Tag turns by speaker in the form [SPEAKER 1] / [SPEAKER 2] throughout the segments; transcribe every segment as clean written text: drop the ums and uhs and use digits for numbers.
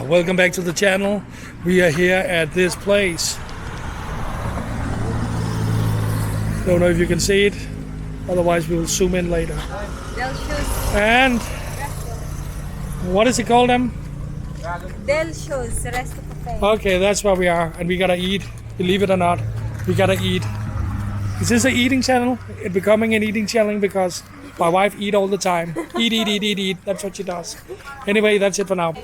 [SPEAKER 1] Welcome back to the channel. We are here at this place. Don't know if you can see it. Otherwise, we will zoom in later. And what is it called,
[SPEAKER 2] Del Shows, Resto Cafe.
[SPEAKER 1] Okay, that's where we are, and we gotta eat. Believe it or not, we gotta eat. Is this an eating channel? It's becoming an eating channel because my wife eat all the time. Eat, eat, eat, eat, eat. That's what she does. Anyway, that's it for now.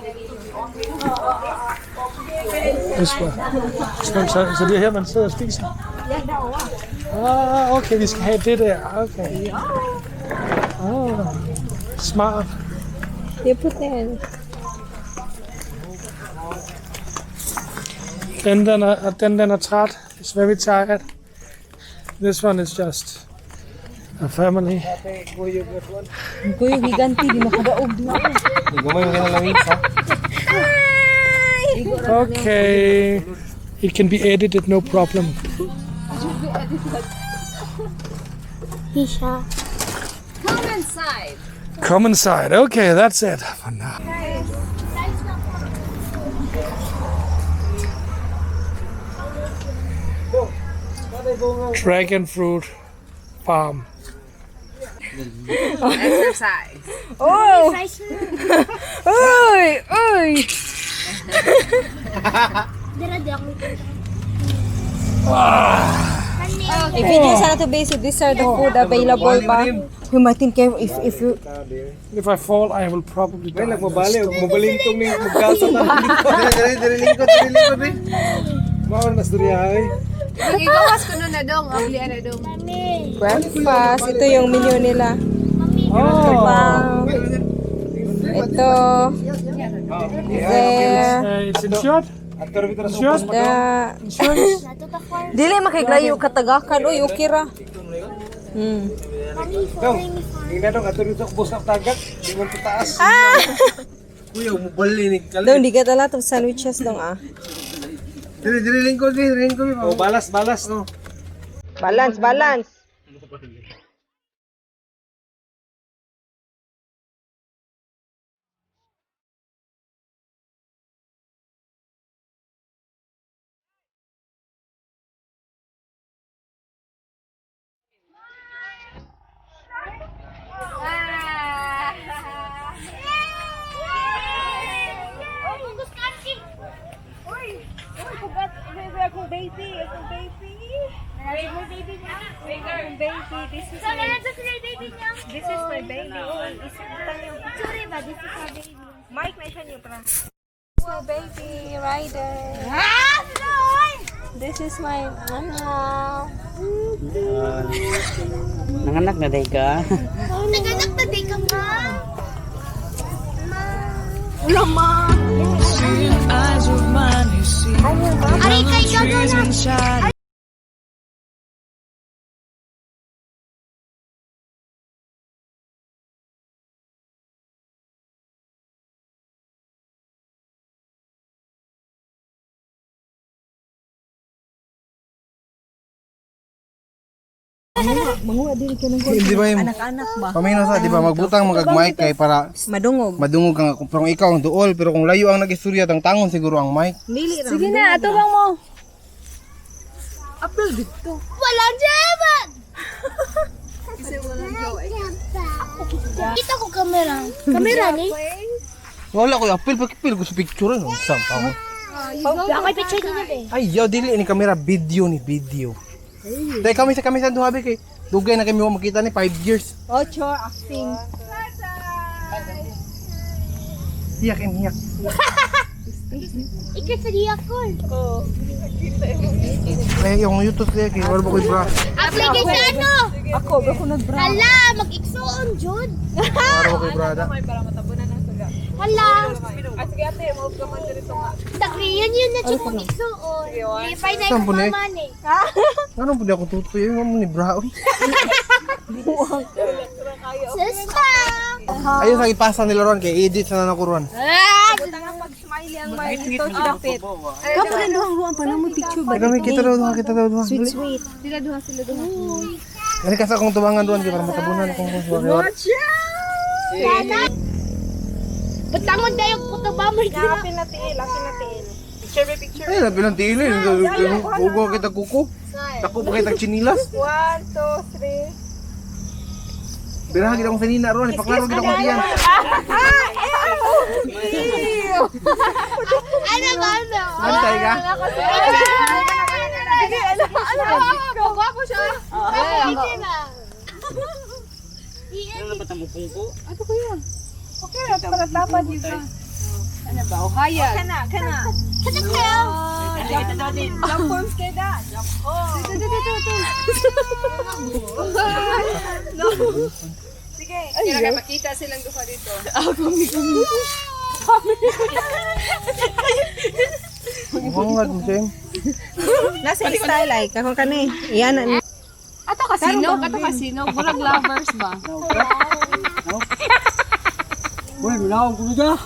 [SPEAKER 1] Så det er her, man sidder og spiser? Okay, vi skal have det der. Okay. Smart.
[SPEAKER 2] You put there.
[SPEAKER 1] Den er træt. It's very tired. This one is just a family.
[SPEAKER 2] Kuya, giganti, di makadaog na.
[SPEAKER 1] Okay. It can be edited, no problem.
[SPEAKER 2] Hisha.
[SPEAKER 3] Come inside.
[SPEAKER 1] Come inside. Okay, that's it for now. Dragon fruit farm.
[SPEAKER 3] Exercise.
[SPEAKER 2] Oh! Uy! Uy! If you just want to base it, these are the food available pa. You might think if you...
[SPEAKER 1] If I fall, I will probably die.
[SPEAKER 4] Mabalintong ni magkasa na. Dili lingkod. Mawar na storya ay.
[SPEAKER 3] Igawas ko nun na dong. Ablian na dong.
[SPEAKER 2] Breakfast. Ito yung menu nila. Wow. Ito. There.
[SPEAKER 1] It's insured? Insured? Insurance?
[SPEAKER 2] Dili makiglayo katagakan. Uy, okay ra.
[SPEAKER 4] Dong, tingnan dong ato dito bus ng tagak, di mo taas. Kuya, mabalinig ka.
[SPEAKER 2] Daw, hindi ka tala itong sandwiches dong
[SPEAKER 4] Dili lingkod. Oh, balas no.
[SPEAKER 2] Balance. This is my baby. Mike, may siya niyo pra. This is my baby, Ryder. This is my mama.
[SPEAKER 5] Nanganak na day ka.
[SPEAKER 3] Naganak na day ka, ma.
[SPEAKER 2] Wala, ma.
[SPEAKER 3] Aray, kay gagana.
[SPEAKER 4] Di ba yung
[SPEAKER 2] Anak-anak ba?
[SPEAKER 4] pamino sa, di ba magbutang magag-mic kay para
[SPEAKER 2] Madungog.
[SPEAKER 4] madungog kang pero ikaw ang duol pero kung layo ang nag-istorya tangon siguro ang mic.
[SPEAKER 2] Sige na, ato bang mo. Apple dito.
[SPEAKER 3] Walang jaman. Kita ko kamera. Kamera ni?
[SPEAKER 4] Wala ko apil pagpil ko sa picture no. Sampaw.
[SPEAKER 3] Bakit picture niya be?
[SPEAKER 4] Ay, yaw dili ni kamera video. Dahil kami sa duhabi kay dugay na kami makita ni 5 years.
[SPEAKER 2] Ocho, acting.
[SPEAKER 4] Hiyak.
[SPEAKER 3] Ikaw sa diya ko.
[SPEAKER 4] Ay, yung YouTube kaya kay wala ba ko'y bra.
[SPEAKER 3] Application ano?
[SPEAKER 2] Ako, ba ko nag-bra?
[SPEAKER 3] Hala, mag-iksoon, Jud.
[SPEAKER 4] Wala ba ko'y bra da.
[SPEAKER 3] Hala. Sige ate, maup ka man dito nga. Takriyan yun na Jud mag-iksoon. Lipay na
[SPEAKER 4] Saan
[SPEAKER 3] yung
[SPEAKER 4] po na eh?
[SPEAKER 3] mama ni.
[SPEAKER 4] Ano po di ako tutoy yung mo ni bra.
[SPEAKER 3] Sista.
[SPEAKER 4] Ayun sa ipasa nila ron kay edit sa nakuruan.
[SPEAKER 2] Pag-smiley ang may ito sinapit. Kapo rin duhang-duhang pa na mo picture ba?
[SPEAKER 4] Kita daw.
[SPEAKER 2] Sweet.
[SPEAKER 3] Sila duha.
[SPEAKER 4] Kasi kasi akong tubangan doon para matabunan akong suwari.
[SPEAKER 3] Batangon tayo puto ba may dira.
[SPEAKER 4] Ay, labi ng tili. Hugo kita kuko. Ako pa kitang chinilas.
[SPEAKER 2] 1, 2, 3.
[SPEAKER 4] Birahan kita kong sanina ron. Ipaklaro kita kong tiyan.
[SPEAKER 3] Ano ba ano?
[SPEAKER 4] Antay ka?
[SPEAKER 2] Gwapo siya.
[SPEAKER 5] Ano na patamupong ko?
[SPEAKER 2] Okay, para tapad dito. Ano ba? Ohaya. Kana.
[SPEAKER 3] Ano kayo?
[SPEAKER 2] Jump forms kayo da. Dito. Sige, kaya kayo makita silang duha dito.
[SPEAKER 4] Hangad mo siya.
[SPEAKER 2] Nasa style ay kako kani. Iyan na. Ato kasino, burag lovers ba?
[SPEAKER 5] Uy, minawag ko ka.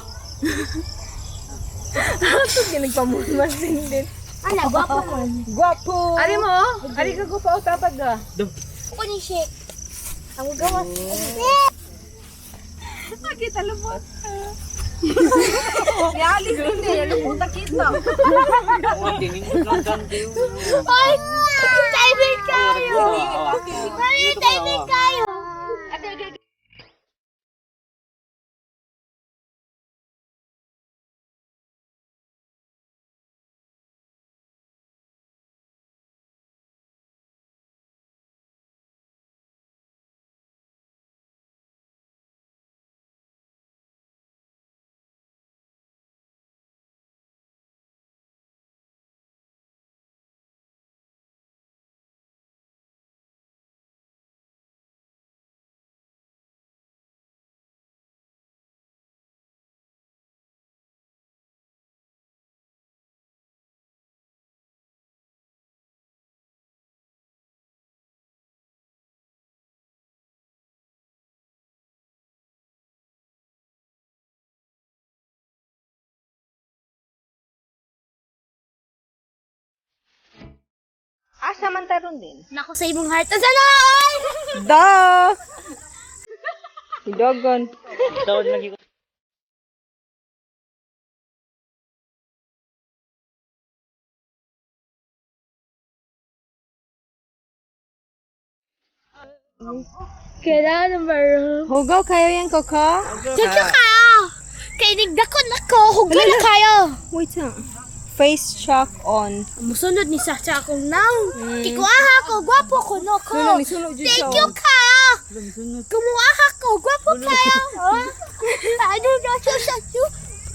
[SPEAKER 2] Ato ginagpamumasing din.
[SPEAKER 3] Ala, guwapo ko.
[SPEAKER 2] Gwapo. Ari mo? Ari ka ko pa tapad ga.
[SPEAKER 3] Ako ni shake. Ang gawas.
[SPEAKER 2] Kita lubot. Yalis hindi, lubot kita.
[SPEAKER 3] Ay! Timing kayo! Ay, timing kayo!
[SPEAKER 2] Asa man taron din.
[SPEAKER 3] Naku sa imong heart. Asa na? Ay!
[SPEAKER 2] Da. Dogon.
[SPEAKER 5] Tawad lagi ko.
[SPEAKER 3] Kailangan number.
[SPEAKER 2] Hugaw kayo yan, Koko?
[SPEAKER 3] Thank you kayo! Kay nigdakon ako. Hugla na kayo.
[SPEAKER 2] Wait na. Face chalk on.
[SPEAKER 3] Musunod ni Sacha akong now. Kikuaha ko. Gwapo ko no ko.
[SPEAKER 2] Sunod dyan
[SPEAKER 3] Thank
[SPEAKER 2] siya.
[SPEAKER 3] you kayo! Kumuaha ko. Gwapo kayo. Ano na siya sa siyo?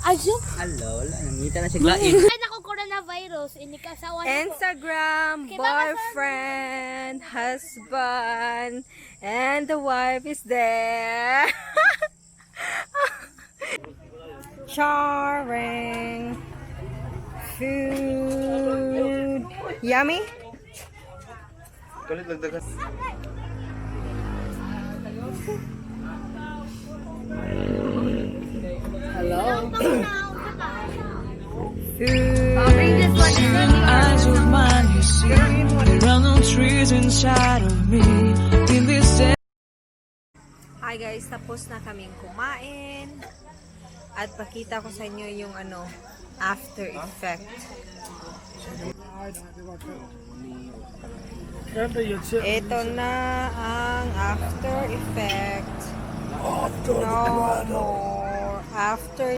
[SPEAKER 3] Ayo.
[SPEAKER 5] Hello, wala. Namita na siya glain.
[SPEAKER 3] Ay, naku, coronavirus. Inikasawa na ko.
[SPEAKER 2] Instagram, boyfriend, husband, and the wife is there. Charming. Food. Yummy?
[SPEAKER 4] Kalit lagdagan.
[SPEAKER 6] Eyes of mine, you see, there are no trees inside of me. In this
[SPEAKER 2] Hi guys, tapos na kaming kumain. At pakita ko sa inyo yung after effect. Ito na ang after effect. No more. After